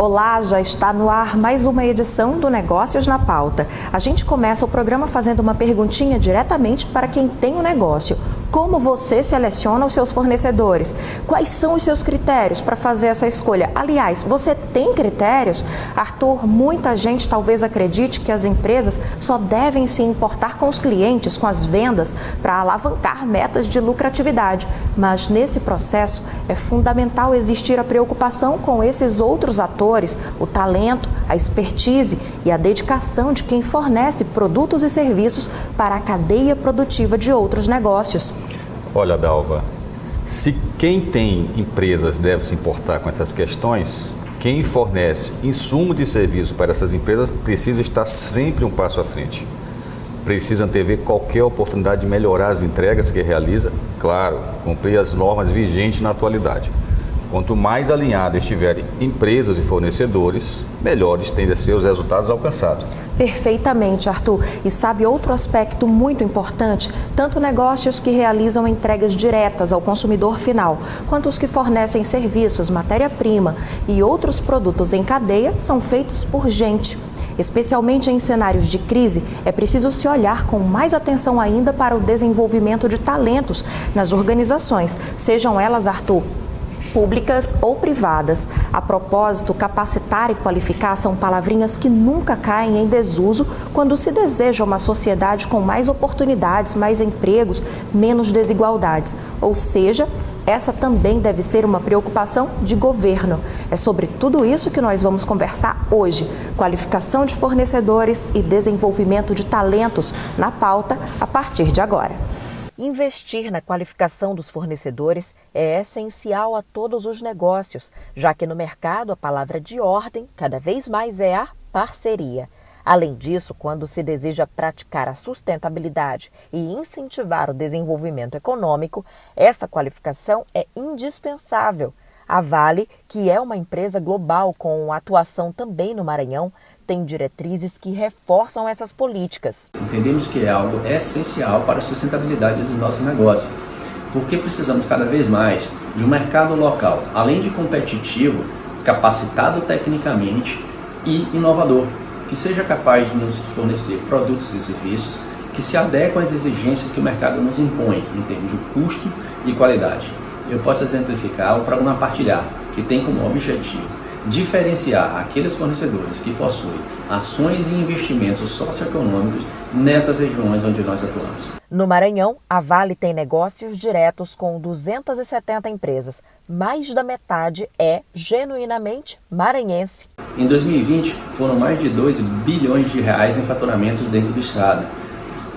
Olá, já está no ar mais uma edição do Negócios na Pauta. A gente começa o programa fazendo uma perguntinha diretamente para quem tem o negócio. Como você seleciona os seus fornecedores? Quais são os seus critérios para fazer essa escolha? Aliás, você tem critérios? Arthur, muita gente talvez acredite que as empresas só devem se importar com os clientes, com as vendas, para alavancar metas de lucratividade. Mas nesse processo é fundamental existir a preocupação com esses outros atores, o talento, a expertise e a dedicação de quem fornece produtos e serviços para a cadeia produtiva de outros negócios. Olha, Dalva, se quem tem empresas deve se importar com essas questões, quem fornece insumo de serviço para essas empresas precisa estar sempre um passo à frente. Precisa antever qualquer oportunidade de melhorar as entregas que realiza, claro, cumprir as normas vigentes na atualidade. Quanto mais alinhadas estiverem empresas e fornecedores, melhores tendem a ser os resultados alcançados. Perfeitamente, Arthur. E sabe outro aspecto muito importante? Tanto negócios que realizam entregas diretas ao consumidor final, quanto os que fornecem serviços, matéria-prima e outros produtos em cadeia são feitos por gente. Especialmente em cenários de crise, é preciso se olhar com mais atenção ainda para o desenvolvimento de talentos nas organizações, sejam elas, Arthur, públicas ou privadas. A propósito, capacitar e qualificar são palavrinhas que nunca caem em desuso quando se deseja uma sociedade com mais oportunidades, mais empregos, menos desigualdades. Ou seja, essa também deve ser uma preocupação de governo. É sobre tudo isso que nós vamos conversar hoje. Qualificação de fornecedores e desenvolvimento de talentos na pauta a partir de agora. Investir na qualificação dos fornecedores é essencial a todos os negócios, já que no mercado a palavra de ordem cada vez mais é a parceria. Além disso, quando se deseja praticar a sustentabilidade e incentivar o desenvolvimento econômico, essa qualificação é indispensável. A Vale, que é uma empresa global com atuação também no Maranhão, tem diretrizes que reforçam essas políticas. Entendemos que é algo essencial para a sustentabilidade do nosso negócio, porque precisamos cada vez mais de um mercado local, além de competitivo, capacitado tecnicamente e inovador, que seja capaz de nos fornecer produtos e serviços que se adequam às exigências que o mercado nos impõe em termos de custo e qualidade. Eu posso exemplificar o Programa Partilhar, que tem como objetivo diferenciar aqueles fornecedores que possuem ações e investimentos socioeconômicos nessas regiões onde nós atuamos. No Maranhão, a Vale tem negócios diretos com 270 empresas. Mais da metade é genuinamente maranhense. Em 2020, foram mais de 2 bilhões de reais em faturamentos dentro do estado,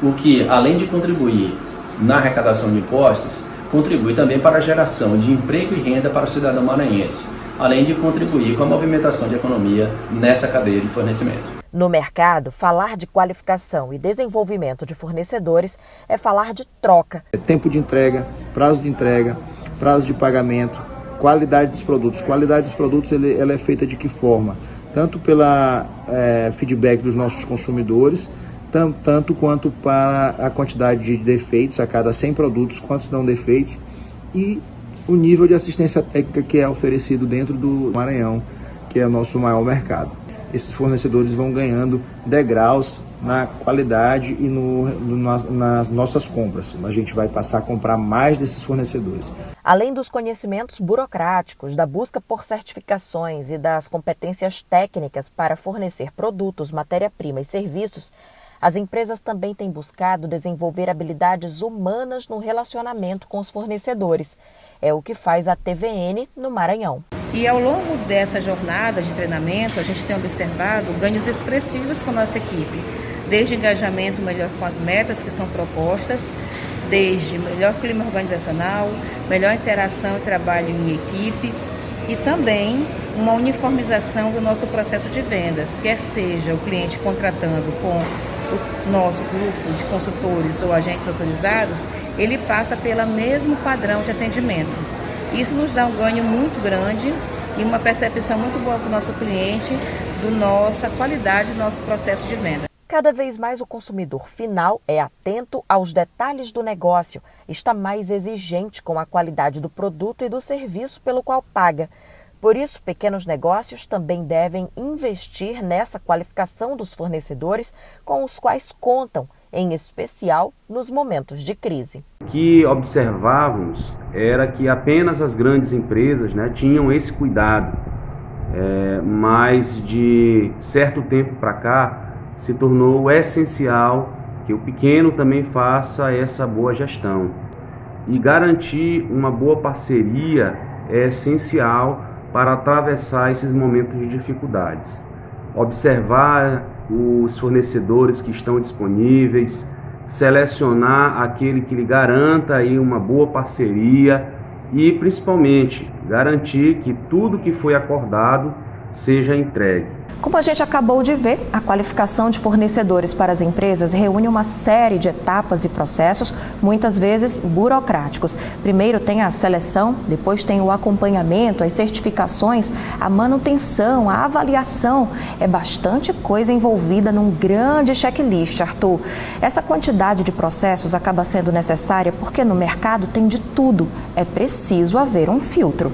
o que, além de contribuir na arrecadação de impostos, contribui também para a geração de emprego e renda para o cidadão maranhense, além de contribuir com a movimentação de economia nessa cadeia de fornecimento. No mercado, falar de qualificação e desenvolvimento de fornecedores é falar de troca. Tempo de entrega, prazo de pagamento, qualidade dos produtos. Qualidade dos produtos ela é feita de que forma? Tanto pela feedback dos nossos consumidores, tanto quanto para a quantidade de defeitos, a cada 100 produtos, quantos dão defeitos, e o nível de assistência técnica que é oferecido dentro do Maranhão, que é o nosso maior mercado. Esses fornecedores vão ganhando degraus na qualidade e nas nossas compras. A gente vai passar a comprar mais desses fornecedores. Além dos conhecimentos burocráticos, da busca por certificações e das competências técnicas para fornecer produtos, matéria-prima e serviços, as empresas também têm buscado desenvolver habilidades humanas no relacionamento com os fornecedores. É o que faz a TVN no Maranhão. E ao longo dessa jornada de treinamento, a gente tem observado ganhos expressivos com a nossa equipe, desde engajamento melhor com as metas que são propostas, desde melhor clima organizacional, melhor interação e trabalho em equipe e também uma uniformização do nosso processo de vendas, quer seja o cliente contratando com o nosso grupo de consultores ou agentes autorizados, ele passa pelo mesmo padrão de atendimento. Isso nos dá um ganho muito grande e uma percepção muito boa para o nosso cliente da nossa qualidade do nosso processo de venda. Cada vez mais o consumidor final é atento aos detalhes do negócio, está mais exigente com a qualidade do produto e do serviço pelo qual paga. Por isso, pequenos negócios também devem investir nessa qualificação dos fornecedores com os quais contam, em especial nos momentos de crise. O que observávamos era que apenas as grandes empresas, tinham esse cuidado, mas de certo tempo para cá se tornou essencial que o pequeno também faça essa boa gestão. E garantir uma boa parceria é essencial para atravessar esses momentos de dificuldades. Observar os fornecedores que estão disponíveis, selecionar aquele que lhe garanta aí uma boa parceria e, principalmente, garantir que tudo que foi acordado seja entregue. Como a gente acabou de ver, a qualificação de fornecedores para as empresas reúne uma série de etapas e processos, muitas vezes burocráticos. Primeiro tem a seleção, depois tem o acompanhamento, as certificações, a manutenção, a avaliação. É bastante coisa envolvida num grande checklist, Arthur. Essa quantidade de processos acaba sendo necessária porque no mercado tem de tudo. É preciso haver um filtro.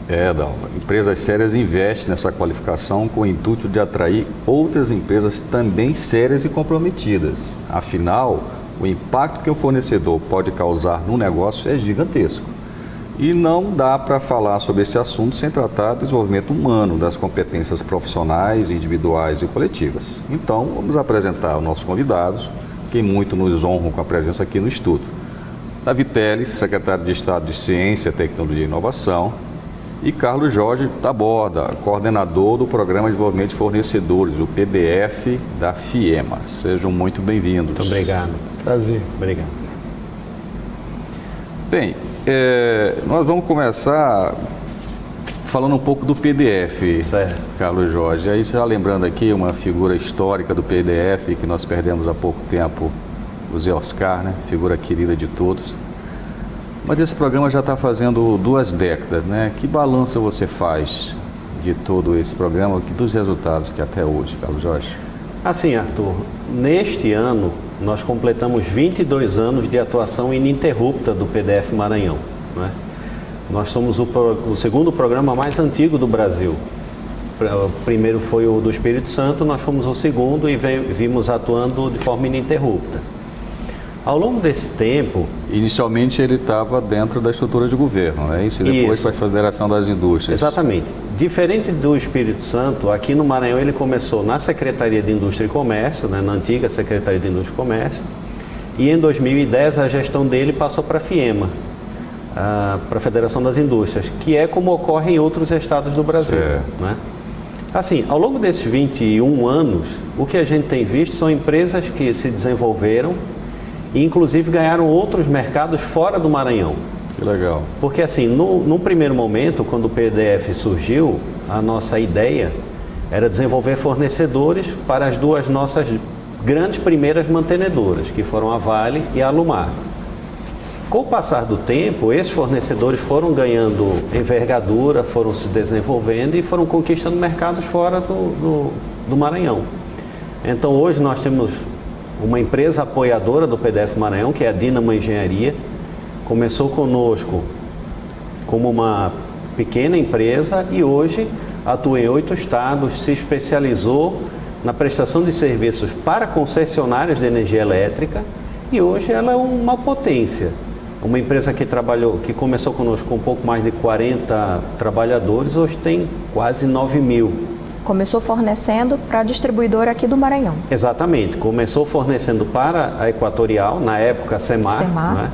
Dalva. Empresas sérias investem nessa qualificação com o intuito de atrair outras empresas também sérias e comprometidas. Afinal, o impacto que o fornecedor pode causar no negócio é gigantesco. E não dá para falar sobre esse assunto sem tratar do desenvolvimento humano, das competências profissionais, individuais e coletivas. Então, vamos apresentar os nossos convidados, que muito nos honram com a presença aqui no estúdio. Davi Teles, secretário de Estado de Ciência, Tecnologia e Inovação, e Carlos Jorge Taborda, coordenador do Programa de Desenvolvimento de Fornecedores, o PDF da FIEMA. Sejam muito bem-vindos. Muito obrigado. Prazer. Obrigado. Bem, nós vamos começar falando um pouco do PDF, certo. Carlos Jorge. Aí você está lembrando aqui uma figura histórica do PDF que nós perdemos há pouco tempo, o Zé Oscar, figura querida de todos. Mas esse programa já está fazendo 2 décadas, Que balanço você faz de todo esse programa, dos resultados que até hoje, Carlos Jorge? Assim, Arthur, neste ano nós completamos 22 anos de atuação ininterrupta do PDF Maranhão. Nós somos o segundo programa mais antigo do Brasil. O primeiro foi o do Espírito Santo, nós fomos o segundo e vimos atuando de forma ininterrupta. Ao longo desse tempo... Inicialmente ele estava dentro da estrutura de governo, não é isso? E depois para a Federação das Indústrias. Exatamente. Diferente do Espírito Santo, aqui no Maranhão ele começou na Secretaria de Indústria e Comércio, na antiga Secretaria de Indústria e Comércio, e em 2010 a gestão dele passou para a FIEMA, para a Federação das Indústrias, que é como ocorre em outros estados do Brasil. Assim, ao longo desses 21 anos, o que a gente tem visto são empresas que se desenvolveram e inclusive ganharam outros mercados fora do Maranhão. Que legal. Porque assim, no primeiro momento, quando o PDF surgiu, a nossa ideia era desenvolver fornecedores para as duas nossas grandes primeiras mantenedoras, que foram a Vale e a Alumar. Com o passar do tempo, esses fornecedores foram ganhando envergadura, foram se desenvolvendo e foram conquistando mercados fora do Maranhão. Então hoje nós temos uma empresa apoiadora do PDF Maranhão, que é a Dínamo Engenharia. Começou conosco como uma pequena empresa e hoje atua em 8 estados, se especializou na prestação de serviços para concessionárias de energia elétrica e hoje ela é uma potência. Uma empresa que começou conosco com um pouco mais de 40 trabalhadores, hoje tem quase 9 mil. Começou fornecendo para a distribuidora aqui do Maranhão. Exatamente. Começou fornecendo para a Equatorial, na época a Semar.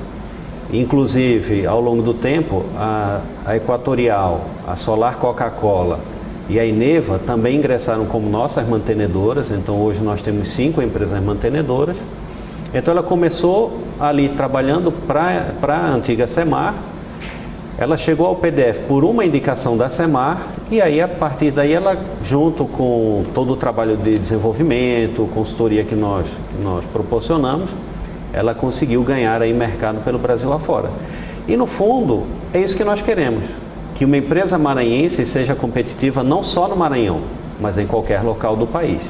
Inclusive, ao longo do tempo, a Equatorial, a Solar Coca-Cola e a Eneva também ingressaram como nossas mantenedoras. Então, hoje nós temos 5 empresas mantenedoras. Então, ela começou ali trabalhando para a antiga Semar. Ela chegou ao PDF por uma indicação da Semar e aí, a partir daí, ela, junto com todo o trabalho de desenvolvimento, consultoria que nós proporcionamos, ela conseguiu ganhar aí mercado pelo Brasil afora. E, no fundo, é isso que nós queremos, que uma empresa maranhense seja competitiva não só no Maranhão, mas em qualquer local do país.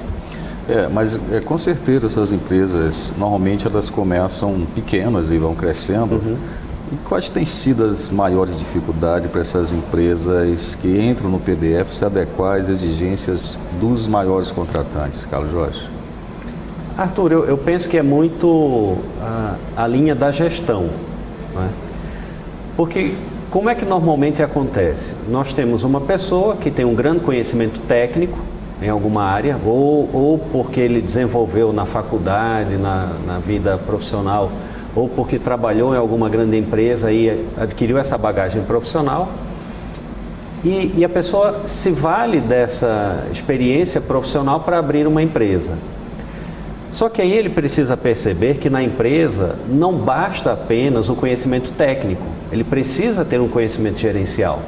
Mas com certeza essas empresas, normalmente elas começam pequenas e vão crescendo. E quais têm sido as maiores dificuldades para essas empresas que entram no PDF se adequar às exigências dos maiores contratantes, Carlos Jorge? Arthur, eu penso que é muito a linha da gestão, né? Porque como é que normalmente acontece? Nós temos uma pessoa que tem um grande conhecimento técnico em alguma área, ou porque ele desenvolveu na faculdade, na vida profissional, ou porque trabalhou em alguma grande empresa e adquiriu essa bagagem profissional, e a pessoa se vale dessa experiência profissional para abrir uma empresa. Só que aí ele precisa perceber que na empresa não basta apenas o conhecimento técnico, ele precisa ter um conhecimento gerencial.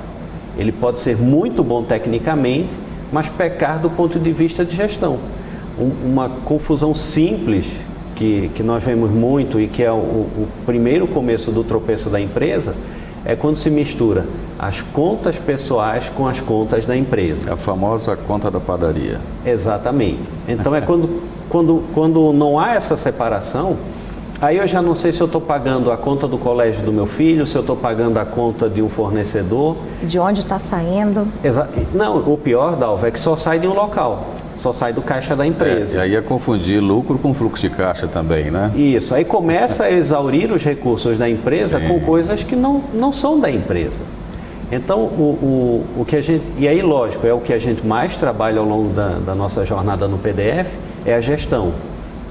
Ele pode ser muito bom tecnicamente, mas pecar do ponto de vista de gestão. Uma confusão simples que nós vemos muito e que é o primeiro começo do tropeço da empresa é quando se mistura as contas pessoais com as contas da empresa. A famosa conta da padaria. Exatamente. Então é quando não há essa separação, aí eu já não sei se eu estou pagando a conta do colégio do meu filho, se eu estou pagando a conta de um fornecedor. De onde está saindo? Não, o pior, Dalva, é que só sai de um local, só sai do caixa da empresa. E aí é confundir lucro com fluxo de caixa também, né? Isso, aí começa a exaurir os recursos da empresa com coisas que não são da empresa. Então, o que a gente... E aí, lógico, é o que a gente mais trabalha ao longo da nossa jornada no PDF, é a gestão.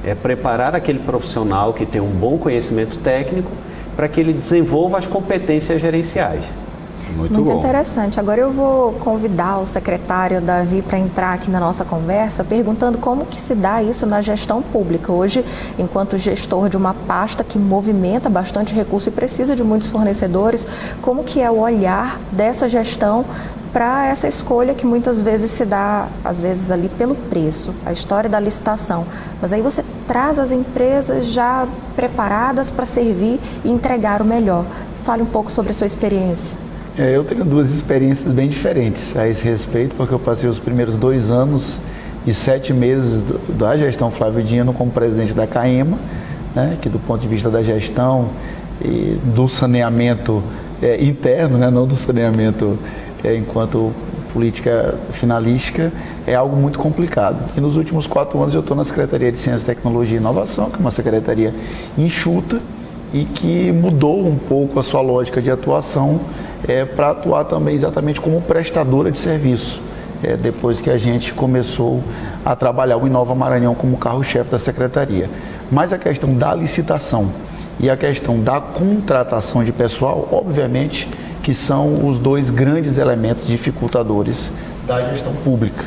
É preparar aquele profissional que tem um bom conhecimento técnico para que ele desenvolva as competências gerenciais. Muito bom. Interessante. Agora eu vou convidar o secretário Davi para entrar aqui na nossa conversa, perguntando como que se dá isso na gestão pública. Hoje, enquanto gestor de uma pasta que movimenta bastante recurso e precisa de muitos fornecedores, como que é o olhar dessa gestão para essa escolha que muitas vezes se dá, às vezes ali pelo preço, a história da licitação. Mas aí você traz as empresas já preparadas para servir e entregar o melhor. Fale um pouco sobre a sua experiência. Eu tenho duas experiências bem diferentes a esse respeito, porque eu passei os primeiros 2 anos e 7 meses da gestão Flávio Dino como presidente da CAEMA, né, que do ponto de vista da gestão e do saneamento interno, né, não do saneamento enquanto política finalística, é algo muito complicado. E nos últimos 4 anos eu estou na Secretaria de Ciência, Tecnologia e Inovação, que é uma secretaria enxuta e que mudou um pouco a sua lógica de atuação para atuar também exatamente como prestadora de serviço, depois que a gente começou a trabalhar o Inova Maranhão como carro-chefe da secretaria. Mas a questão da licitação e a questão da contratação de pessoal, obviamente, que são os 2 grandes elementos dificultadores da gestão pública.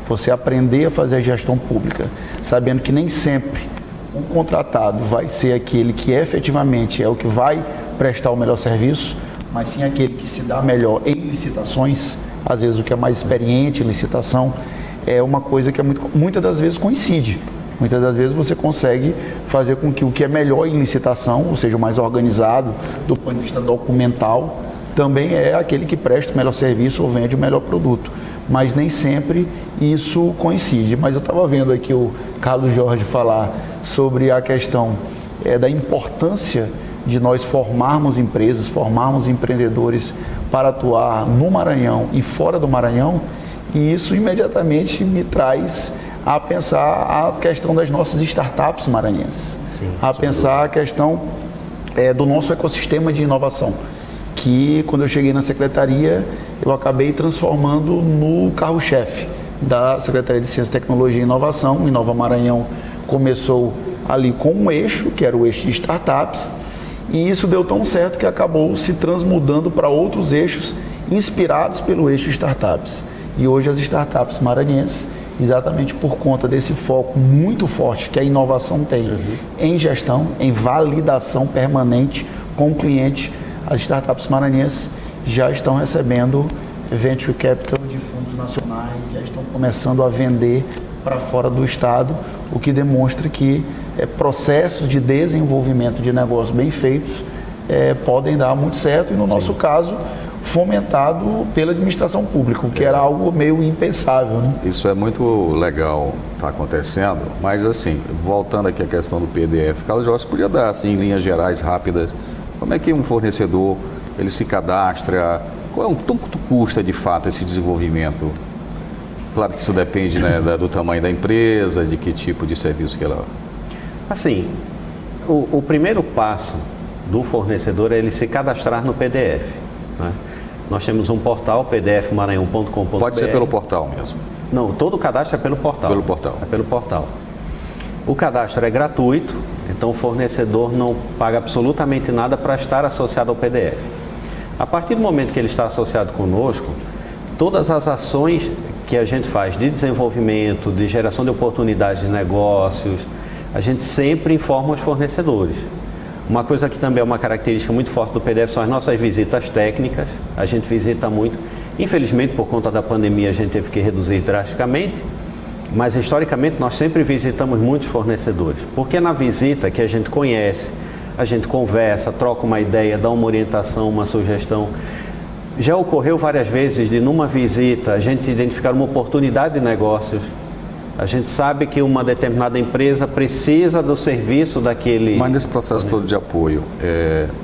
Você aprender a fazer a gestão pública, sabendo que nem sempre o contratado vai ser aquele que efetivamente é o que vai prestar o melhor serviço, mas sim aquele que se dá melhor em licitações. Às vezes o que é mais experiente em licitação é uma coisa que muitas das vezes coincide. Muitas das vezes você consegue fazer com que o que é melhor em licitação, ou seja, o mais organizado do ponto de vista documental, também é aquele que presta o melhor serviço ou vende o melhor produto. Mas nem sempre isso coincide. Mas eu estava vendo aqui o Carlos Jorge falar sobre a questão da importância de nós formarmos empresas, formarmos empreendedores para atuar no Maranhão e fora do Maranhão, e isso imediatamente me traz a pensar a questão das nossas startups maranhenses, pensar a questão do nosso ecossistema de inovação, que quando eu cheguei na secretaria, eu acabei transformando no carro-chefe da Secretaria de Ciência, Tecnologia e Inovação. O Inova Maranhão começou ali com um eixo, que era o eixo de startups, e isso deu tão certo que acabou se transmudando para outros eixos inspirados pelo eixo startups. E hoje as startups maranhenses, exatamente por conta desse foco muito forte que a inovação tem em gestão, em validação permanente com o cliente, as startups maranhenses já estão recebendo venture capital de fundos nacionais, já estão começando a vender para fora do estado, o que demonstra que processos de desenvolvimento de negócios bem feitos podem dar muito certo, e no nosso caso, fomentado pela administração pública, o que era algo meio impensável, né? Isso é muito legal, está acontecendo, mas assim, voltando aqui à questão do PDF, Carlos Jorge, podia dar assim, em linhas gerais rápidas Como é que um fornecedor ele se cadastra? Quanto custa de fato esse desenvolvimento? Claro que isso depende, né, do tamanho da empresa, de que tipo de serviço que ela... Assim, o primeiro passo do fornecedor é ele se cadastrar no PDF. Né? Nós temos um portal, pdfmaranhão.com.br. Pode ser pelo portal mesmo? Não, todo o cadastro é pelo portal. Pelo portal. É pelo portal. O cadastro é gratuito, então o fornecedor não paga absolutamente nada para estar associado ao PDF. A partir do momento que ele está associado conosco, todas as ações que a gente faz de desenvolvimento, de geração de oportunidades de negócios, a gente sempre informa os fornecedores. Uma coisa que também é uma característica muito forte do PDF são as nossas visitas técnicas. A gente visita muito. Infelizmente, por conta da pandemia, a gente teve que reduzir drasticamente, mas historicamente nós sempre visitamos muitos fornecedores, porque é na visita que a gente conhece, a gente conversa, troca uma ideia, dá uma orientação, uma sugestão. Já ocorreu várias vezes de, numa visita, a gente identificar uma oportunidade de negócios. A gente sabe que uma determinada empresa precisa do serviço daquele... Mas nesse processo todo de apoio,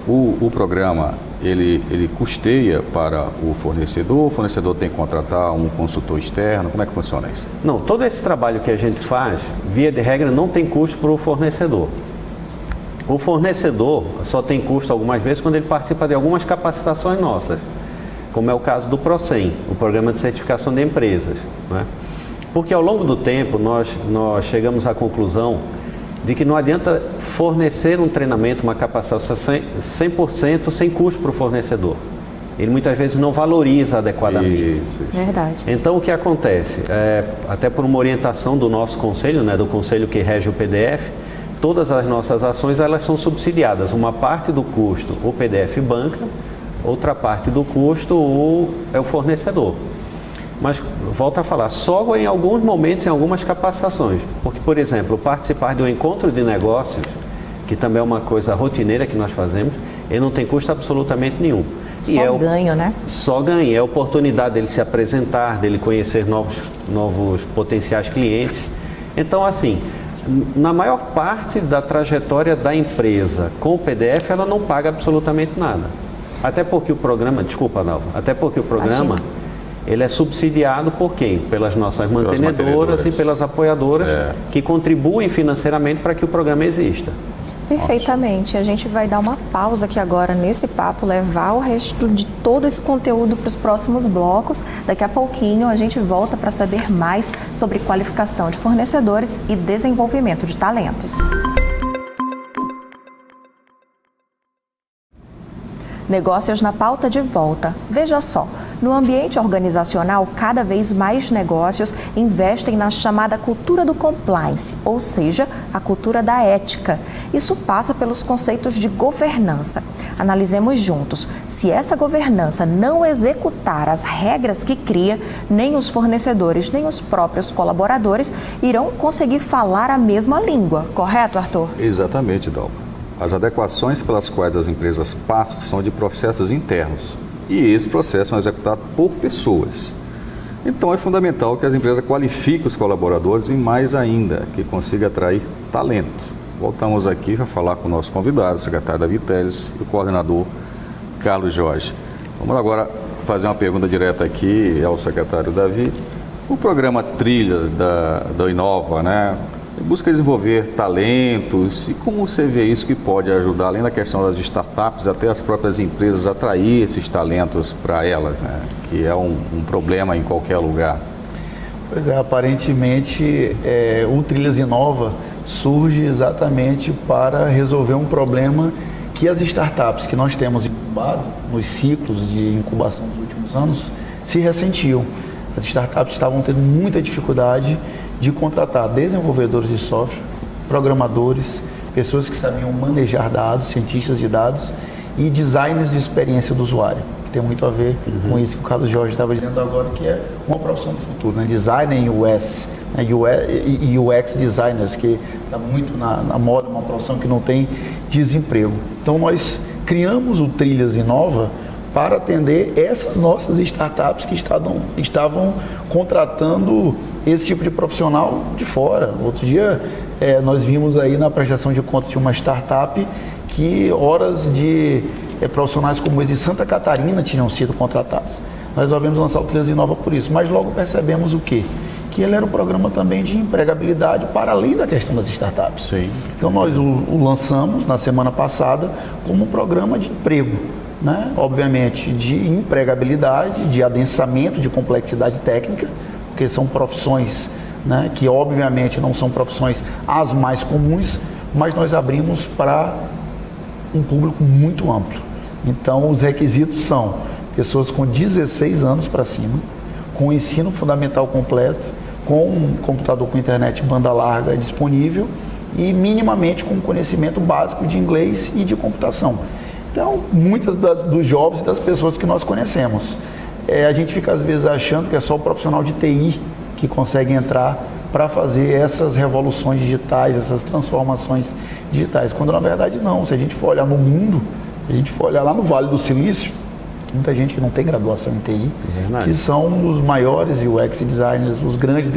o programa, ele custeia para o fornecedor tem que contratar um consultor externo, como é que funciona isso? Não, todo esse trabalho que a gente faz, via de regra, não tem custo para o fornecedor. O fornecedor só tem custo algumas vezes quando ele participa de algumas capacitações nossas, como é o caso do PROCEM, o Programa de Certificação de Empresas, né? Porque ao longo do tempo nós chegamos à conclusão de que não adianta fornecer um treinamento, uma capacitação 100% sem custo para o fornecedor. Ele muitas vezes não valoriza adequadamente. Isso. Verdade. Então o que acontece? Até por uma orientação do nosso conselho, né, do conselho que rege o PDF, todas as nossas ações elas são subsidiadas. Uma parte do custo o PDF banca, outra parte do custo é o fornecedor. Mas, volto a falar, só em alguns momentos, em algumas capacitações. Porque, por exemplo, participar de um encontro de negócios, que também é uma coisa rotineira que nós fazemos, ele não tem custo absolutamente nenhum. Só ganho, né? Só ganho. É a oportunidade dele se apresentar, dele conhecer novos potenciais clientes. Então, assim, na maior parte da trajetória da empresa com o PDF, ela não paga absolutamente nada. Até porque o programa... Desculpa, Nalva. Até porque o programa... Imagina. Ele é subsidiado por quem? Pelas nossas mantenedoras e pelas apoiadoras que contribuem financeiramente para que o programa exista. Perfeitamente. A gente vai dar uma pausa aqui agora nesse papo, levar o resto de todo esse conteúdo para os próximos blocos. Daqui a pouquinho a gente volta para saber mais sobre qualificação de fornecedores e desenvolvimento de talentos. Negócios na pauta de volta. Veja só, no ambiente organizacional, cada vez mais negócios investem na chamada cultura do compliance, ou seja, a cultura da ética. Isso passa pelos conceitos de governança. Analisemos juntos. Se essa governança não executar as regras que cria, nem os fornecedores, nem os próprios colaboradores irão conseguir falar a mesma língua. Correto, Arthur? Exatamente, Dalva. As adequações pelas quais as empresas passam são de processos internos e esses processos são executados por pessoas. Então é fundamental que as empresas qualifiquem os colaboradores e mais ainda, que consiga atrair talento. Voltamos aqui para falar com o nosso convidado, o secretário Davi Teles e o coordenador Carlos Jorge. Vamos agora fazer uma pergunta direta aqui ao secretário Davi. O programa Trilha da Inova, né? Busca desenvolver talentos e como você vê isso que pode ajudar, além da questão das startups, até as próprias empresas atrair esses talentos para elas, né? Que é um problema em qualquer lugar. Pois é, aparentemente o Trilhas Inova surge exatamente para resolver um problema que as startups que nós temos incubado nos ciclos de incubação dos últimos anos se ressentiam. As startups estavam tendo muita dificuldade de contratar desenvolvedores de software, programadores, pessoas que sabiam manejar dados, cientistas de dados e designers de experiência do usuário, que tem muito a ver com isso que o Carlos Jorge estava dizendo agora, que é uma profissão do futuro, né? Designer em UX, né? UX designers, que está muito na moda, uma profissão que não tem desemprego. Então nós criamos o Trilhas Inova para atender essas nossas startups que estavam contratando esse tipo de profissional de fora. Outro dia nós vimos aí na prestação de contas de uma startup que horas de profissionais como esse de Santa Catarina tinham sido contratados. Nós resolvemos lançar o Trilhas Inova por isso, mas logo percebemos o quê? Que ele era um programa também de empregabilidade para além da questão das startups. Sim. Então nós o lançamos na semana passada como um programa de emprego, né? Obviamente de empregabilidade, de adensamento de complexidade técnica, porque são profissões, né, que obviamente não são profissões as mais comuns, mas nós abrimos para um público muito amplo. Então os requisitos são pessoas com 16 anos para cima, com ensino fundamental completo, com um computador com internet banda larga disponível e minimamente com conhecimento básico de inglês e de computação. Então, muitas dos jovens e das pessoas que nós conhecemos. A gente fica às vezes achando que é só o profissional de TI que consegue entrar para fazer essas revoluções digitais, essas transformações digitais, quando na verdade não. Se a gente for olhar no mundo, se a gente for olhar lá no Vale do Silício, muita gente que não tem graduação em TI, que são os maiores UX designers, os grandes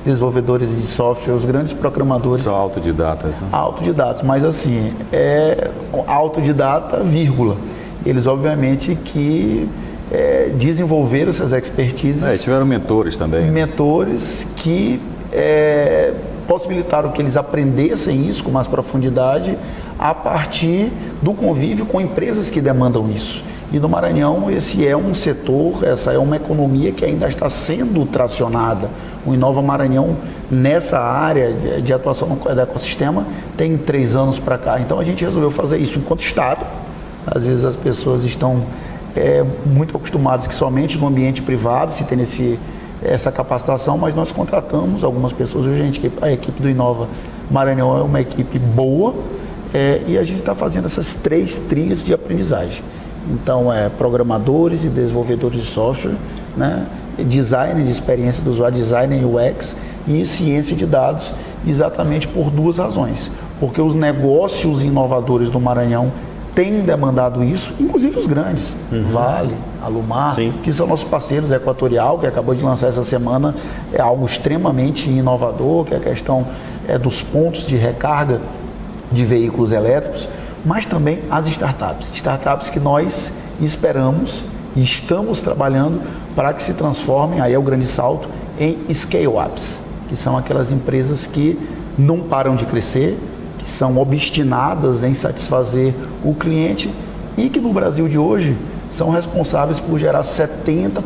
desenvolvedores de software, os grandes programadores. São autodidatas. Né? Autodidatas, mas assim, é autodidata, vírgula. Eles obviamente que desenvolveram essas expertises. Tiveram mentores também. Mentores que possibilitaram que eles aprendessem isso com mais profundidade a partir do convívio com empresas que demandam isso. E no Maranhão esse é um setor, essa é uma economia que ainda está sendo tracionada. O Inova Maranhão, nessa área de atuação do ecossistema, tem 3 anos para cá. Então a gente resolveu fazer isso enquanto Estado. Às vezes as pessoas estão muito acostumadas que somente no ambiente privado se tem essa capacitação, mas nós contratamos algumas pessoas. Hoje a equipe do Inova Maranhão é uma equipe boa e a gente está fazendo essas 3 trilhas de aprendizagem. Então, programadores e desenvolvedores de software, né? Design de experiência do usuário, design UX e ciência de dados, exatamente por 2 razões. Porque os negócios inovadores do Maranhão têm demandado isso, inclusive os grandes, Vale, Alumar, sim, que são nossos parceiros, Equatorial, que acabou de lançar essa semana, é algo extremamente inovador, que é a questão dos pontos de recarga de veículos elétricos, mas também as startups que nós esperamos e estamos trabalhando para que se transformem, aí é o grande salto, em scale-ups, que são aquelas empresas que não param de crescer, que são obstinadas em satisfazer o cliente e que no Brasil de hoje são responsáveis por gerar 70%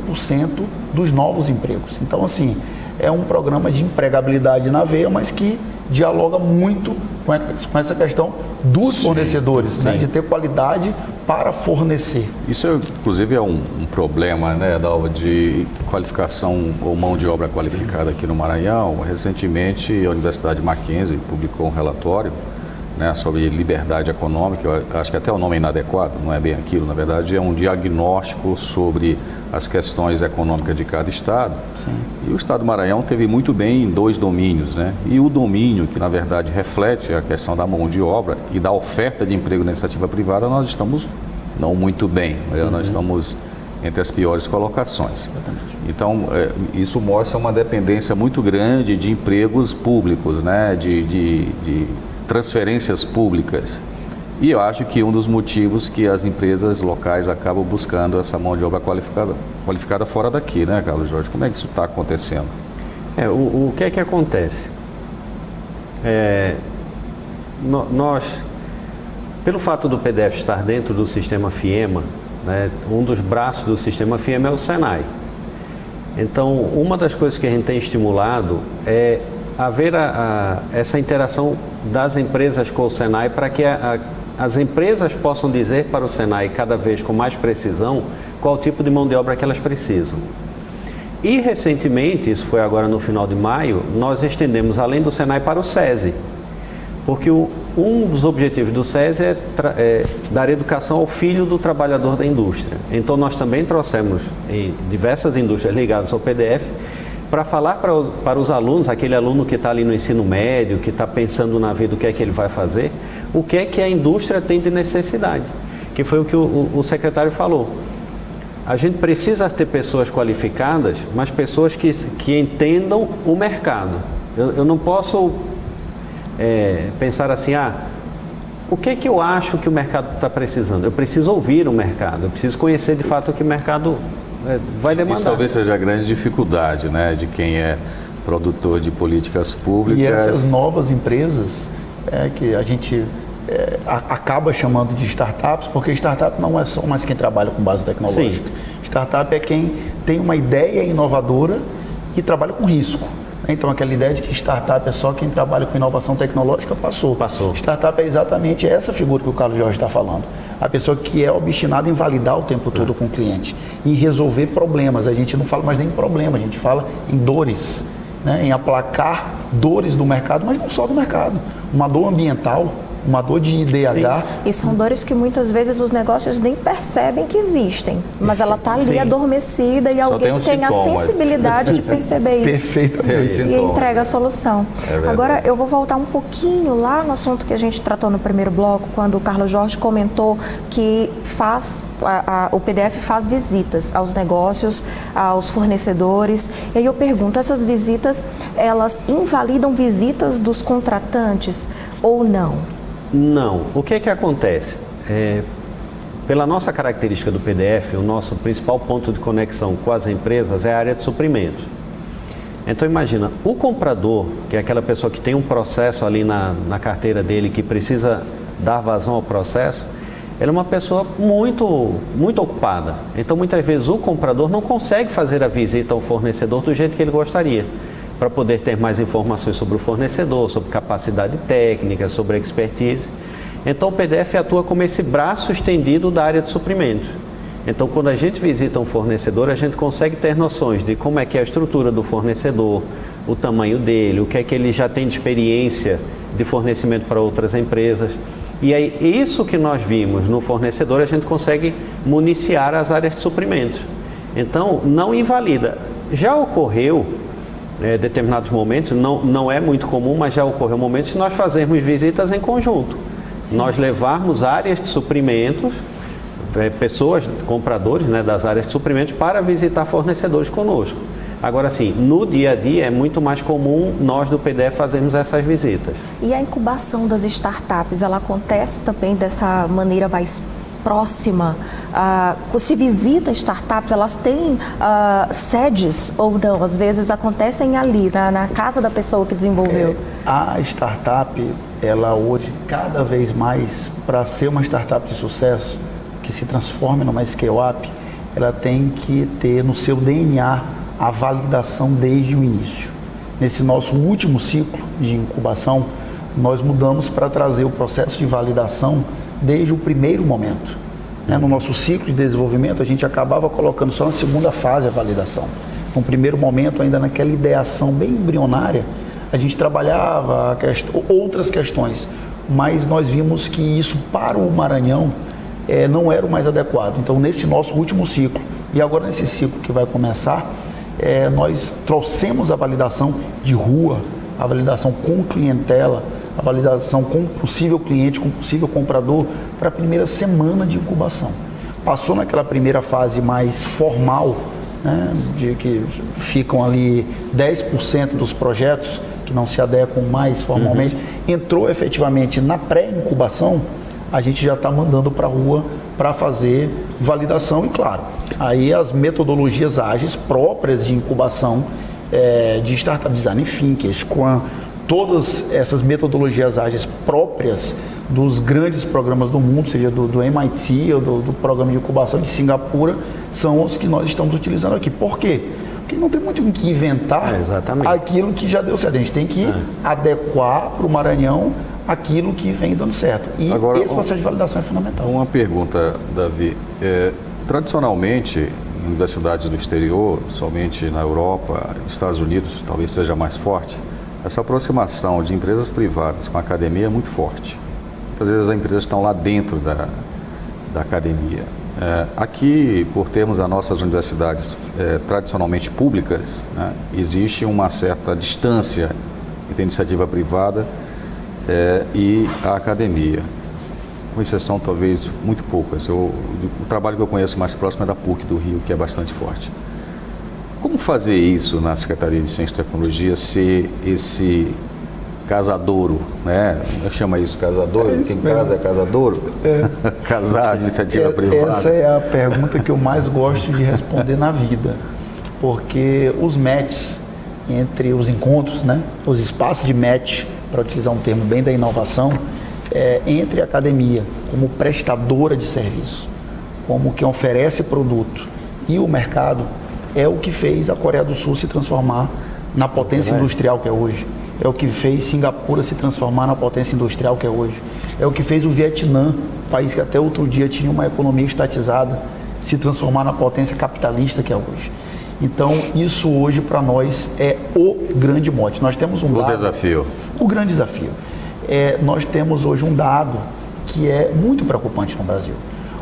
dos novos empregos. Então, assim, é um programa de empregabilidade na veia, mas que dialoga muito com essa questão dos fornecedores, né, de ter qualidade para fornecer. Isso, inclusive, é um problema, né, de qualificação ou mão de obra qualificada aqui no Maranhão. Recentemente, a Universidade Mackenzie publicou um relatório, né, sobre liberdade econômica. Eu acho que até o nome é inadequado, não é bem aquilo. Na verdade, é um diagnóstico sobre as questões econômicas de cada estado. Sim. E o estado do Maranhão teve muito bem em 2 domínios, né? E o domínio que, na verdade, reflete a questão da mão de obra e da oferta de emprego na iniciativa privada, nós estamos não muito bem. Nós estamos entre as piores colocações. Exatamente. Então, isso mostra uma dependência muito grande de empregos públicos, né? De transferências públicas. E eu acho que um dos motivos que as empresas locais acabam buscando essa mão de obra qualificada fora daqui, né, Carlos Jorge? Como é que isso está acontecendo? O que é que acontece? Nós, pelo fato do PDF estar dentro do sistema FIEMA, né, um dos braços do sistema FIEMA é o Senai. Então, uma das coisas que a gente tem estimulado é haver essa interação das empresas com o Senai para que as empresas possam dizer para o Senai cada vez com mais precisão qual tipo de mão de obra que elas precisam. E recentemente, isso foi agora no final de maio, nós estendemos além do Senai para o SESI, porque um dos objetivos do SESI é dar educação ao filho do trabalhador da indústria. Então nós também trouxemos em diversas indústrias ligadas ao PDF para falar para os alunos, aquele aluno que está ali no ensino médio, que está pensando na vida, o que é que ele vai fazer, o que é que a indústria tem de necessidade, que foi o que o secretário falou. A gente precisa ter pessoas qualificadas, mas pessoas que entendam o mercado. Eu não posso pensar assim, o que que eu acho que o mercado está precisando? Eu preciso ouvir o mercado, eu preciso conhecer de fato o que o mercado vai demandar. Isso talvez seja a grande dificuldade, né, de quem é produtor de políticas públicas. E essas novas empresas que a gente acaba chamando de startups, porque startup não é só mais quem trabalha com base tecnológica. Sim. Startup é quem tem uma ideia inovadora e trabalha com risco. Então, aquela ideia de que startup é só quem trabalha com inovação tecnológica passou. Startup é exatamente essa figura que o Carlos Jorge está falando. A pessoa que é obstinada em validar o tempo todo com o cliente, em resolver problemas. A gente não fala mais nem em problema, a gente fala em dores, né? Em aplacar dores do mercado, mas não só do mercado. Uma dor ambiental, uma dor de IDH. Sim. E são dores que muitas vezes os negócios nem percebem que existem, mas ela está ali adormecida e só alguém tem a sensibilidade de perceber isso. Perfeitamente. E entrega a solução. Agora, eu vou voltar um pouquinho lá no assunto que a gente tratou no primeiro bloco, quando o Carlos Jorge comentou que o PDF faz visitas aos negócios, aos fornecedores. E aí eu pergunto, essas visitas, elas invalidam visitas dos contratantes ou não? Não. O que acontece? Pela nossa característica do PDF, o nosso principal ponto de conexão com as empresas é a área de suprimento. Então imagina, o comprador, que é aquela pessoa que tem um processo ali na carteira dele, que precisa dar vazão ao processo, ele é uma pessoa muito ocupada. Então muitas vezes o comprador não consegue fazer a visita ao fornecedor do jeito que ele gostaria, para poder ter mais informações sobre o fornecedor, sobre capacidade técnica, sobre expertise. Então o PDF atua como esse braço estendido da área de suprimento. Então quando a gente visita um fornecedor, a gente consegue ter noções de como é que é a estrutura do fornecedor, o tamanho dele, o que é que ele já tem de experiência de fornecimento para outras empresas. E aí isso que nós vimos no fornecedor, a gente consegue municiar as áreas de suprimento. Então não invalida. Já ocorreu determinados momentos, não é muito comum, mas já ocorreu momentos de nós fazermos visitas em conjunto. Sim. Nós levarmos áreas de suprimentos, pessoas, compradores, né, das áreas de suprimentos, para visitar fornecedores conosco. Agora sim, no dia a dia é muito mais comum nós do PDF fazermos essas visitas. E a incubação das startups, ela acontece também dessa maneira mais próxima? Se visita startups, elas têm sedes ou não? Às vezes acontecem ali, na casa da pessoa que desenvolveu. A startup, ela hoje, cada vez mais, para ser uma startup de sucesso, que se transforme numa scale-up, ela tem que ter no seu DNA a validação desde o início. Nesse nosso último ciclo de incubação, nós mudamos para trazer o processo de validação desde o primeiro momento. No nosso ciclo de desenvolvimento, a gente acabava colocando só na segunda fase a validação. No primeiro momento, ainda naquela ideação bem embrionária, a gente trabalhava outras questões, mas nós vimos que isso para o Maranhão não era o mais adequado. Então, nesse nosso último ciclo, e agora nesse ciclo que vai começar, nós trouxemos a validação de rua, a validação com clientela, a validação com possível cliente, com possível comprador, para a primeira semana de incubação. Passou naquela primeira fase mais formal, né, de que ficam ali 10% dos projetos que não se adequam mais formalmente, entrou efetivamente na pré-incubação, a gente já está mandando para a rua para fazer validação e, claro, aí as metodologias ágeis próprias de incubação de Startup Design Thinking, Scrum, todas essas metodologias ágeis próprias dos grandes programas do mundo, seja do MIT ou do programa de incubação de Singapura, são os que nós estamos utilizando aqui. Por quê? Porque não tem muito o que inventar aquilo que já deu certo. A gente tem que adequar para o Maranhão aquilo que vem dando certo. E agora, esse processo de validação é fundamental. Uma pergunta, Davi. Tradicionalmente, em universidades do exterior, somente na Europa, nos Estados Unidos, talvez seja mais forte, essa aproximação de empresas privadas com a academia é muito forte. Muitas vezes as empresas estão lá dentro da academia. Aqui, por termos as nossas universidades tradicionalmente públicas, né, existe uma certa distância entre a iniciativa privada e a academia, com exceção talvez muito poucas. O trabalho que eu conheço mais próximo é da PUC do Rio, que é bastante forte. Como fazer isso na Secretaria de Ciência e Tecnologia, ser esse casadouro, né? Chama isso casadouro? Quem casa é casadouro? Casar, iniciativa privada. Essa é a pergunta que eu mais gosto de responder na vida, porque os matches entre os encontros, né? Os espaços de match, para utilizar um termo bem da inovação, entre a academia como prestadora de serviço, como quem oferece produto, e o mercado, é o que fez a Coreia do Sul se transformar na potência industrial que é hoje. É o que fez Singapura se transformar na potência industrial que é hoje. É o que fez o Vietnã, país que até outro dia tinha uma economia estatizada, se transformar na potência capitalista que é hoje. Então, isso hoje para nós é o grande mote. Nós temos um dado, desafio. O grande desafio. Nós temos hoje um dado que é muito preocupante no Brasil.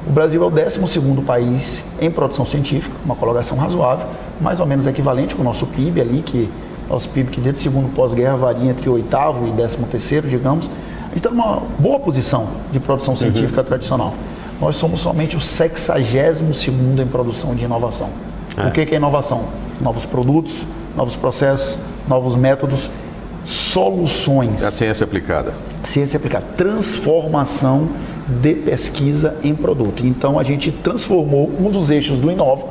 O Brasil é o 12º país em produção científica, uma colocação razoável, mais ou menos equivalente com o nosso PIB ali, nosso PIB que desde o segundo pós-guerra varia entre o 8º e 13º, digamos. A gente está numa boa posição de produção científica tradicional. Nós somos somente o 62º em produção de inovação. O que é inovação? Novos produtos, novos processos, novos métodos, soluções. A ciência aplicada. Ciência aplicada. Transformação de pesquisa em produto. Então, a gente transformou um dos eixos do Inova.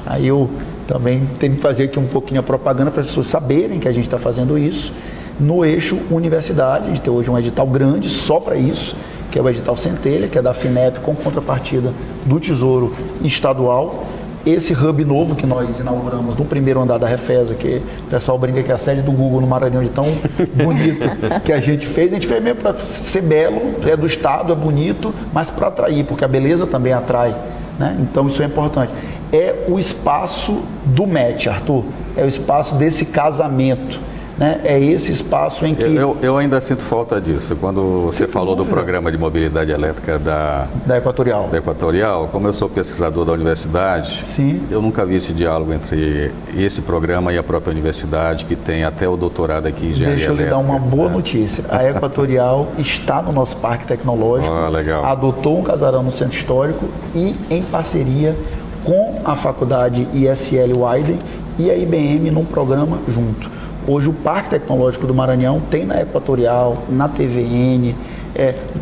Aí eu também tenho que fazer aqui um pouquinho a propaganda para as pessoas saberem que a gente está fazendo isso. No eixo universidade, a gente tem hoje um edital grande só para isso, que é o edital Centelha, que é da FINEP com contrapartida do Tesouro Estadual. Esse hub novo que nós inauguramos no primeiro andar da Refesa, que o pessoal brinca que é a sede do Google no Maranhão, de tão bonito que a gente fez mesmo para ser belo, é do Estado, é bonito, mas para atrair, porque a beleza também atrai, né? Então isso é importante. É o espaço do match, Arthur, é o espaço desse casamento, né? É esse espaço em que... Eu ainda sinto falta disso. Quando você falou do programa de mobilidade elétrica da Equatorial, como eu sou pesquisador da universidade, sim, eu nunca vi esse diálogo entre esse programa e a própria universidade, que tem até o doutorado aqui em engenharia elétrica. Deixa eu lhe dar uma boa notícia. A Equatorial está no nosso parque tecnológico, legal. Adotou um casarão no centro histórico e em parceria com a faculdade ISL Weiden e a IBM num programa junto. Hoje o Parque Tecnológico do Maranhão tem na Equatorial, na TVN,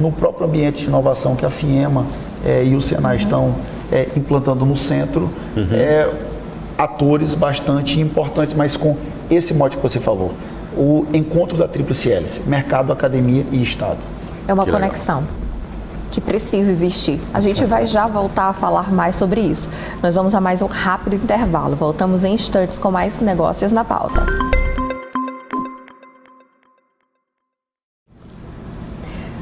no próprio ambiente de inovação que a FIEMA e o Senai estão implantando no centro, atores bastante importantes, mas com esse mote que você falou, o encontro da tríplice hélice, mercado, academia e Estado. É uma conexão que precisa existir. A gente vai já voltar a falar mais sobre isso. Nós vamos a mais um rápido intervalo. Voltamos em instantes com mais negócios na pauta.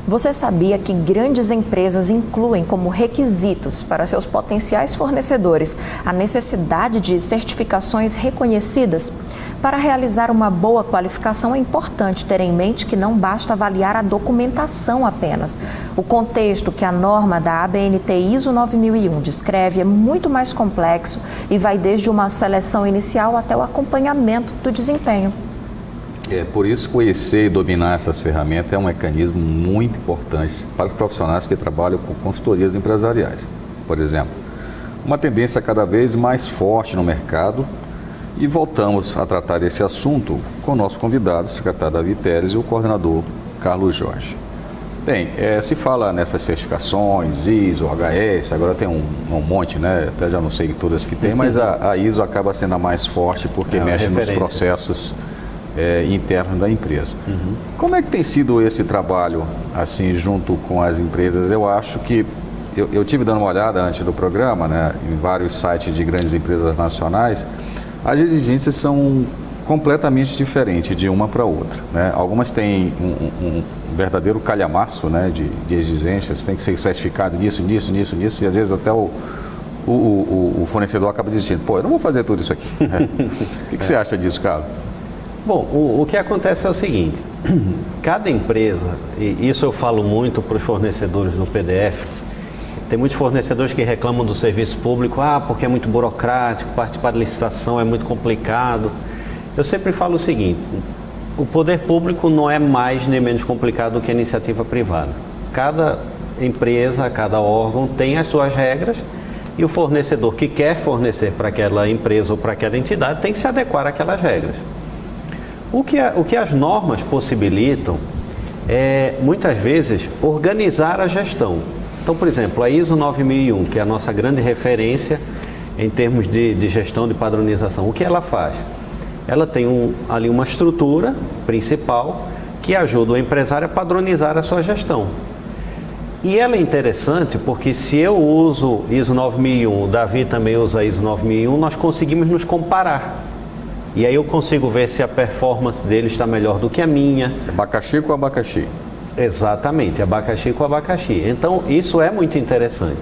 Você sabia que grandes empresas incluem como requisitos para seus potenciais fornecedores a necessidade de certificações reconhecidas? Para realizar uma boa qualificação é importante ter em mente que não basta avaliar a documentação apenas. O contexto que a norma da ABNT ISO 9001 descreve é muito mais complexo e vai desde uma seleção inicial até o acompanhamento do desempenho. Por isso, conhecer e dominar essas ferramentas é um mecanismo muito importante para os profissionais que trabalham com consultorias empresariais. Por exemplo, uma tendência cada vez mais forte no mercado, e voltamos a tratar esse assunto com o nosso convidado, o secretário Davi Teres, e o coordenador Carlos Jorge. Bem, se fala nessas certificações, ISO, HS, agora tem um monte, né? Até já não sei todas que tem, mas a ISO acaba sendo a mais forte porque mexe nos processos internos da empresa. Como é que tem sido esse trabalho, assim, junto com as empresas? Eu acho que, eu tive dando uma olhada antes do programa, né, em vários sites de grandes empresas nacionais, as exigências são completamente diferentes de uma para outra, né? Algumas têm um verdadeiro calhamaço, né, de exigências, tem que ser certificado nisso, e às vezes até o fornecedor acaba dizendo, eu não vou fazer tudo isso aqui. O que você acha disso, Carlos? Bom, o que acontece é o seguinte, cada empresa, e isso eu falo muito para os fornecedores do PDF, tem muitos fornecedores que reclamam do serviço público, porque é muito burocrático, participar de licitação é muito complicado. Eu sempre falo o seguinte, o poder público não é mais nem menos complicado do que a iniciativa privada. Cada empresa, cada órgão tem as suas regras e o fornecedor que quer fornecer para aquela empresa ou para aquela entidade tem que se adequar àquelas regras. O que as normas possibilitam é, muitas vezes, organizar a gestão. Então, por exemplo, a ISO 9001, que é a nossa grande referência em termos de gestão de padronização, o que ela faz? Ela tem ali uma estrutura principal que ajuda o empresário a padronizar a sua gestão. E ela é interessante porque se eu uso ISO 9001, o Davi também usa a ISO 9001, nós conseguimos nos comparar. E aí eu consigo ver se a performance dele está melhor do que a minha. Abacaxi com abacaxi. Exatamente, abacaxi com abacaxi. Então, isso é muito interessante.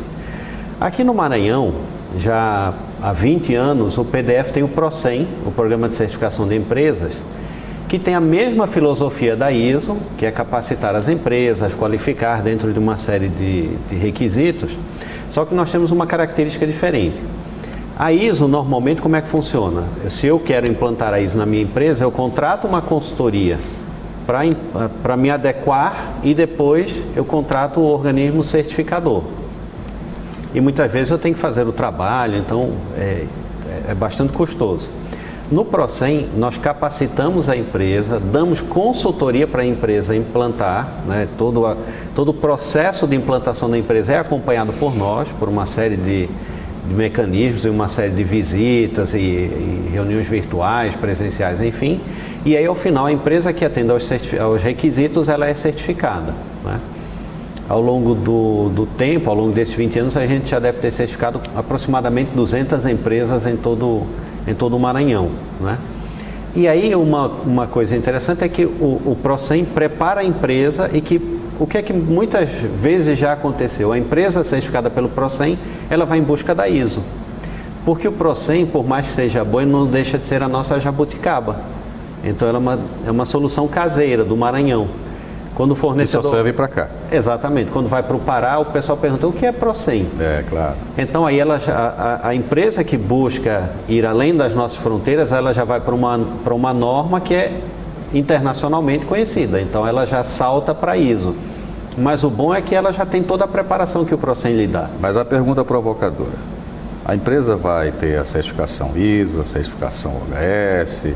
Aqui no Maranhão, já há 20 anos, o PDF tem o PROCEM, o Programa de Certificação de Empresas, que tem a mesma filosofia da ISO, que é capacitar as empresas, qualificar dentro de uma série de requisitos, só que nós temos uma característica diferente. A ISO, normalmente, como é que funciona? Se eu quero implantar a ISO na minha empresa, eu contrato uma consultoria para me adequar e depois eu contrato o organismo certificador. E muitas vezes eu tenho que fazer o trabalho, então é bastante custoso. No PROCEM, nós capacitamos a empresa, damos consultoria para a empresa implantar, né? Todo o processo de implantação da empresa é acompanhado por nós, por uma série de mecanismos e uma série de visitas e reuniões virtuais, presenciais, enfim. E aí, ao final, a empresa que atende aos requisitos, ela é certificada, né? Ao longo do tempo, ao longo desses 20 anos, a gente já deve ter certificado aproximadamente 200 empresas em todo o Maranhão, né? E aí, uma coisa interessante é que o PROCEM prepara a empresa o que é que muitas vezes já aconteceu? A empresa certificada pelo PROCEM, ela vai em busca da ISO. Porque o PROCEM, por mais que seja bom, não deixa de ser a nossa jabuticaba. Então, ela é uma solução caseira do Maranhão. Quando o fornecedor... Que só serve para cá. Exatamente. Quando vai para o Pará, o pessoal pergunta, o que é PROCEM? É, claro. Então, aí a empresa que busca ir além das nossas fronteiras, ela já vai para uma norma que é internacionalmente conhecida. Então, ela já salta para ISO. Mas o bom é que ela já tem toda a preparação que o PROCEM lhe dá. Mas a pergunta provocadora. A empresa vai ter a certificação ISO, a certificação OHS,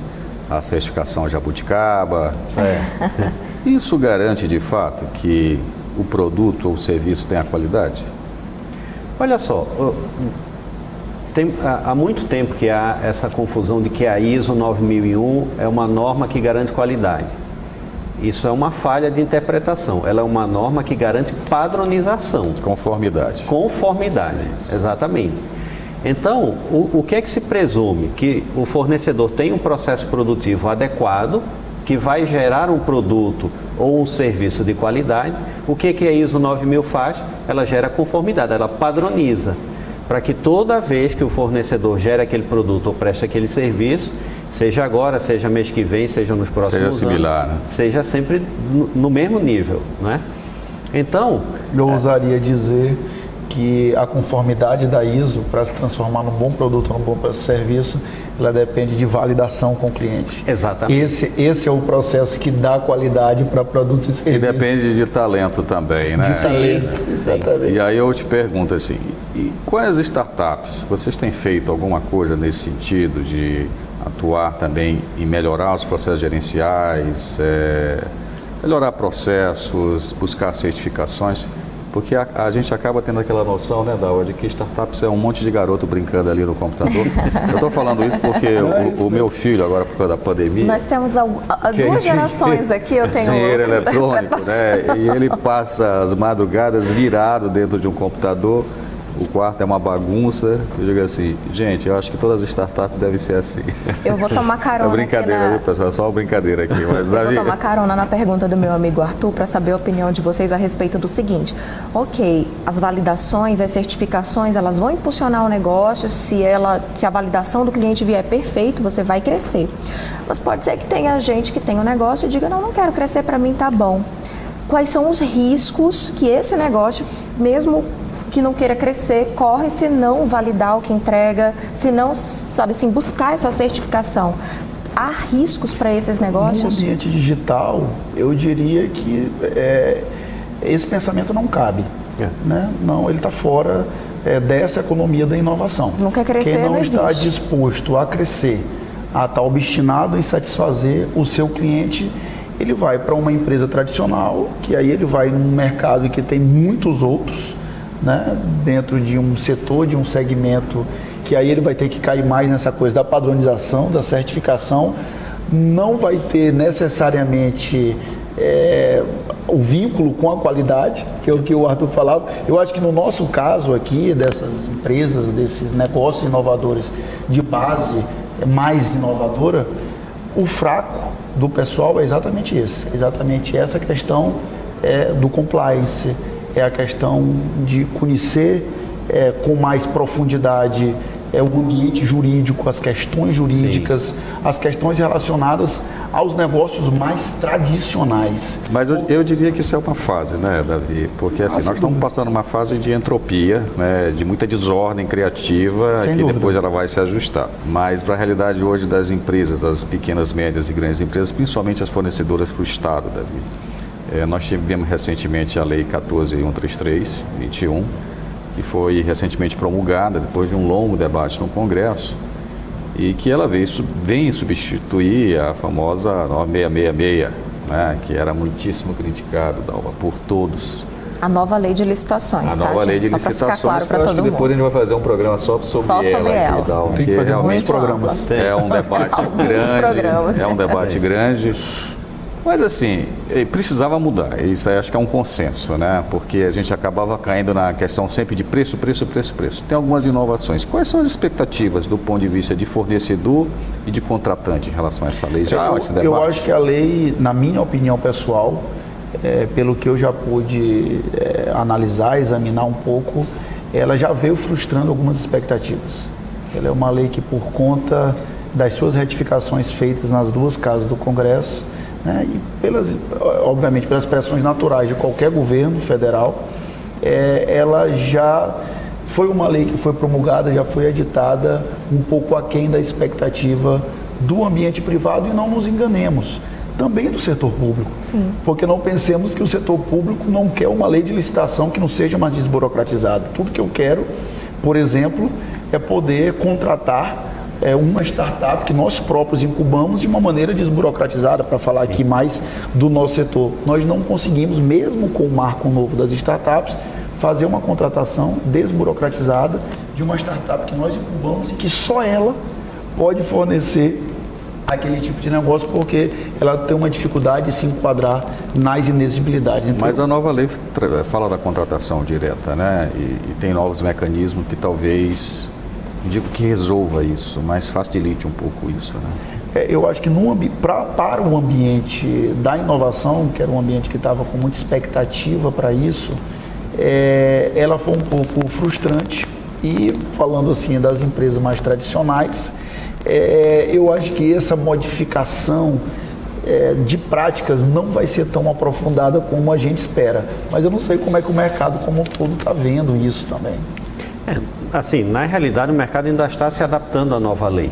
a certificação Jabuticaba. Isso garante de fato que o produto ou o serviço tenha qualidade? Olha só, há muito tempo que há essa confusão de que a ISO 9001 é uma norma que garante qualidade. Isso é uma falha de interpretação. Ela é uma norma que garante padronização. Conformidade. Conformidade, exatamente. Então, o que é que se presume? Que o fornecedor tem um processo produtivo adequado, que vai gerar um produto ou um serviço de qualidade. O que a ISO 9000 faz? Ela gera conformidade, ela padroniza, para que toda vez que o fornecedor gera aquele produto ou presta aquele serviço, seja agora, seja mês que vem, seja nos próximos anos, similar, né? Seja sempre no mesmo nível, não é? Então... Eu ousaria dizer que a conformidade da ISO, para se transformar num bom produto, num bom serviço, ela depende de validação com o cliente. Exatamente. Esse é o processo que dá qualidade para produtos e serviços. E depende de talento também, né? De talento, exatamente. E aí eu te pergunto assim, e quais startups, vocês têm feito alguma coisa nesse sentido de atuar também em melhorar os processos gerenciais, melhorar processos, buscar certificações? Porque a gente acaba tendo aquela noção, né, Dalva, de que startups é um monte de garoto brincando ali no computador. Eu estou falando isso porque o meu filho, agora por causa da pandemia... Nós temos duas gerações aqui, eu tenho engenheiro eletrônico, né? E ele passa as madrugadas virado dentro de um computador. O quarto é uma bagunça. Eu digo assim, gente, eu acho que todas as startups devem ser assim. Eu vou tomar carona. É brincadeira, viu, pessoal? É só uma brincadeira aqui. Mas, Davi... Eu vou tomar carona na pergunta do meu amigo Arthur para saber a opinião de vocês a respeito do seguinte. Ok, as validações, as certificações, elas vão impulsionar o negócio. Se a validação do cliente vier perfeito, você vai crescer. Mas pode ser que tenha gente que tem um negócio e diga, não quero crescer, para mim tá bom. Quais são os riscos que esse negócio, mesmo que não queira crescer, corre se não validar o que entrega, se não, sabe assim, buscar essa certificação? Há riscos para esses negócios? No ambiente digital, eu diria que esse pensamento não cabe. Né? Não, ele está fora dessa economia da inovação. Não quer crescer, Quem não não está existe. disposto a crescer, está obstinado em satisfazer o seu cliente, ele vai para uma empresa tradicional, que aí ele vai num mercado que tem muitos outros, né, dentro de um setor, de um segmento, que aí ele vai ter que cair mais nessa coisa da padronização, da certificação, não vai ter necessariamente o vínculo com a qualidade, que é o que o Arthur falava. Eu acho que no nosso caso aqui, dessas empresas, desses negócios inovadores de base mais inovadora, o fraco do pessoal é exatamente esse, exatamente essa questão do compliance, é a questão de conhecer com mais profundidade o ambiente jurídico, as questões jurídicas, sim, as questões relacionadas aos negócios mais tradicionais. Mas eu diria que isso é uma fase, né, Davi? Porque assim, nós estamos passando uma fase de entropia, né, de muita desordem criativa, sem que dúvida. Depois ela vai se ajustar. Mas para a realidade hoje das empresas, das pequenas, médias e grandes empresas, principalmente as fornecedoras para o Estado, Davi. Nós tivemos recentemente a Lei 14.133/21, que foi recentemente promulgada depois de um longo debate no Congresso, e que ela vem substituir a famosa 9666, né, que era muitíssimo criticada, Dalva, por todos. A nova lei de licitações, a nova lei de licitações, claro para todo mundo. Depois a gente vai fazer um programa só sobre ela. Dalva, tem que fazer muitos programas. É um debate grande, é um debate grande. Mas assim, precisava mudar, isso aí acho que é um consenso, né? Porque a gente acabava caindo na questão sempre de preço. Tem algumas inovações. Quais são as expectativas do ponto de vista de fornecedor e de contratante em relação a essa lei? Eu acho que a lei, na minha opinião pessoal, pelo que eu já pude analisar, examinar um pouco, ela já veio frustrando algumas expectativas. Ela é uma lei que, por conta das suas retificações feitas nas duas casas do Congresso, e obviamente pelas pressões naturais de qualquer governo federal, ela já foi uma lei que foi promulgada, já foi editada um pouco aquém da expectativa do ambiente privado, e não nos enganemos, também do setor público. Sim. Porque não pensemos que o setor público não quer uma lei de licitação que não seja mais desburocratizada. Tudo que eu quero, por exemplo, é poder contratar uma startup que nós próprios incubamos de uma maneira desburocratizada, para falar aqui mais do nosso setor. Nós não conseguimos, mesmo com o marco novo das startups, fazer uma contratação desburocratizada de uma startup que nós incubamos e que só ela pode fornecer aquele tipo de negócio, porque ela tem uma dificuldade de se enquadrar nas inexigibilidades. Então, mas a nova lei fala da contratação direta, né? E tem novos mecanismos que talvez... Não digo que resolva isso, mas facilite um pouco isso, né? Eu acho que para o ambiente da inovação, que era um ambiente que estava com muita expectativa para isso, ela foi um pouco frustrante. E falando assim das empresas mais tradicionais, eu acho que essa modificação de práticas não vai ser tão aprofundada como a gente espera. Mas eu não sei como é que o mercado como um todo está vendo isso também. Assim, na realidade o mercado ainda está se adaptando à nova lei.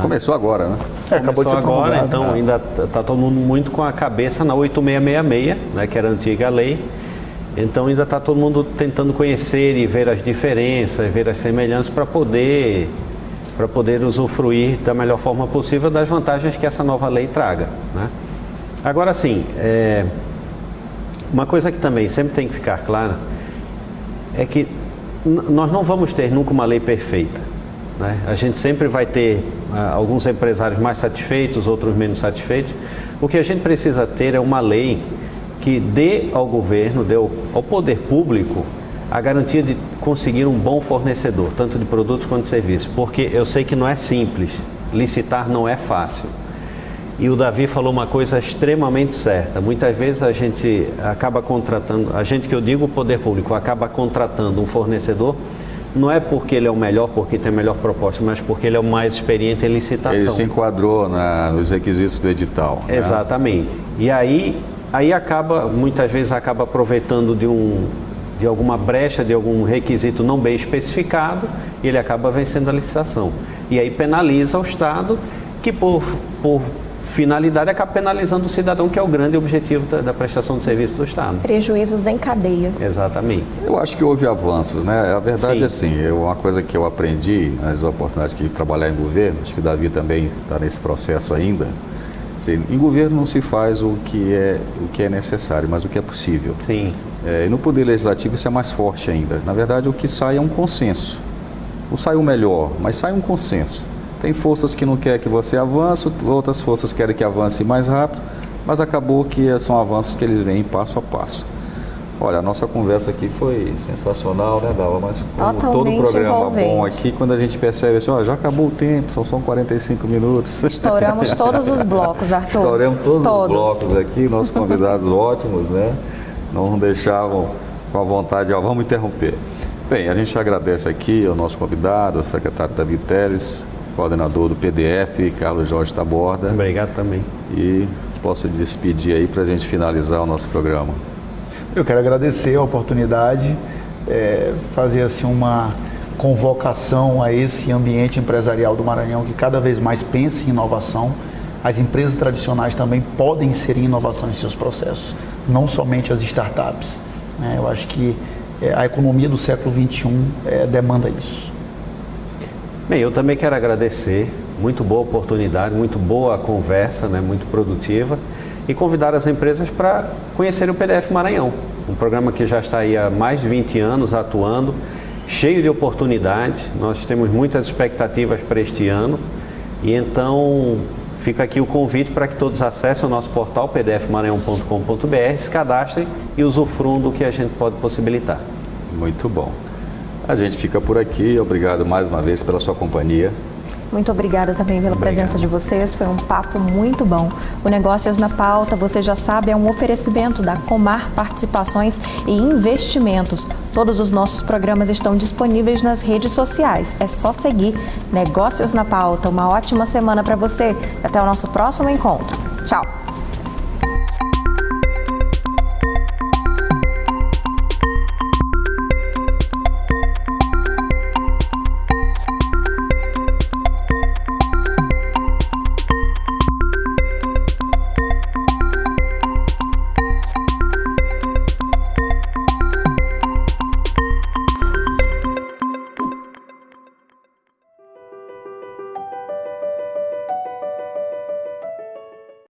Começou agora, né? Acabou de ser agora, então ainda está todo mundo muito com a cabeça na 8666, né, que era a antiga lei. Então ainda está todo mundo tentando conhecer e ver as diferenças, ver as semelhanças para poder usufruir da melhor forma possível das vantagens que essa nova lei traga, né? Agora sim, uma coisa que também sempre tem que ficar clara é que nós não vamos ter nunca uma lei perfeita, né? A gente sempre vai ter alguns empresários mais satisfeitos, outros menos satisfeitos. O que a gente precisa ter é uma lei que dê ao governo, dê ao poder público a garantia de conseguir um bom fornecedor, tanto de produtos quanto de serviços, porque eu sei que não é simples, licitar não é fácil. E o Davi falou uma coisa extremamente certa. Muitas vezes a gente acaba contratando, a gente que eu digo o poder público, acaba contratando um fornecedor, não é porque ele é o melhor, porque tem a melhor proposta, mas porque ele é o mais experiente em licitação. Ele se enquadrou nos requisitos do edital, né? Exatamente. E aí muitas vezes acaba aproveitando de alguma brecha, de algum requisito não bem especificado, e ele acaba vencendo a licitação. E aí penaliza o Estado, que por finalidade acaba penalizando o cidadão, que é o grande objetivo da prestação de serviço do Estado. Prejuízos em cadeia. Exatamente. Eu acho que houve avanços, né? A verdade é assim, uma coisa que eu aprendi nas oportunidades de trabalhar em governo, acho que o Davi também está nesse processo ainda. Assim, em governo não se faz o que é necessário, mas o que é possível. Sim. E no Poder Legislativo isso é mais forte ainda. Na verdade, o que sai é um consenso. Não sai o melhor, mas sai um consenso. Tem forças que não querem que você avance, outras forças querem que avance mais rápido, mas acabou que são avanços que eles vêm passo a passo. Olha, a nossa conversa aqui foi sensacional, né, Dalva? Mas como todo programa bom aqui, quando a gente percebe assim, ó, já acabou o tempo, são 45 minutos. Estouramos todos os blocos, Arthur. Estouramos todos os blocos aqui, nossos convidados ótimos, né? Não deixavam com a vontade, ó, vamos interromper. Bem, a gente agradece aqui ao nosso convidado, o secretário Davi Teles, coordenador do PDF, Carlos Jorge Taborda. Obrigado também. E posso despedir aí para a gente finalizar o nosso programa. Eu quero agradecer a oportunidade, fazer assim uma convocação a esse ambiente empresarial do Maranhão que cada vez mais pense em inovação. As empresas tradicionais também podem inserir inovação em seus processos, não somente as startups. Eu acho que a economia do século XXI demanda isso. Bem, eu também quero agradecer, muito boa oportunidade, muito boa conversa, né, muito produtiva, e convidar as empresas para conhecerem o PDF Maranhão, um programa que já está aí há mais de 20 anos atuando, cheio de oportunidades. Nós temos muitas expectativas para este ano, e então fica aqui o convite para que todos acessem o nosso portal pdfmaranhão.com.br, se cadastrem e usufruam do que a gente pode possibilitar. Muito bom. A gente fica por aqui. Obrigado mais uma vez pela sua companhia. Muito obrigada também pela presença de vocês, foi um papo muito bom. O Negócios na Pauta, você já sabe, é um oferecimento da Comar Participações e Investimentos. Todos os nossos programas estão disponíveis nas redes sociais. É só seguir Negócios na Pauta. Uma ótima semana para você. Até o nosso próximo encontro. Tchau!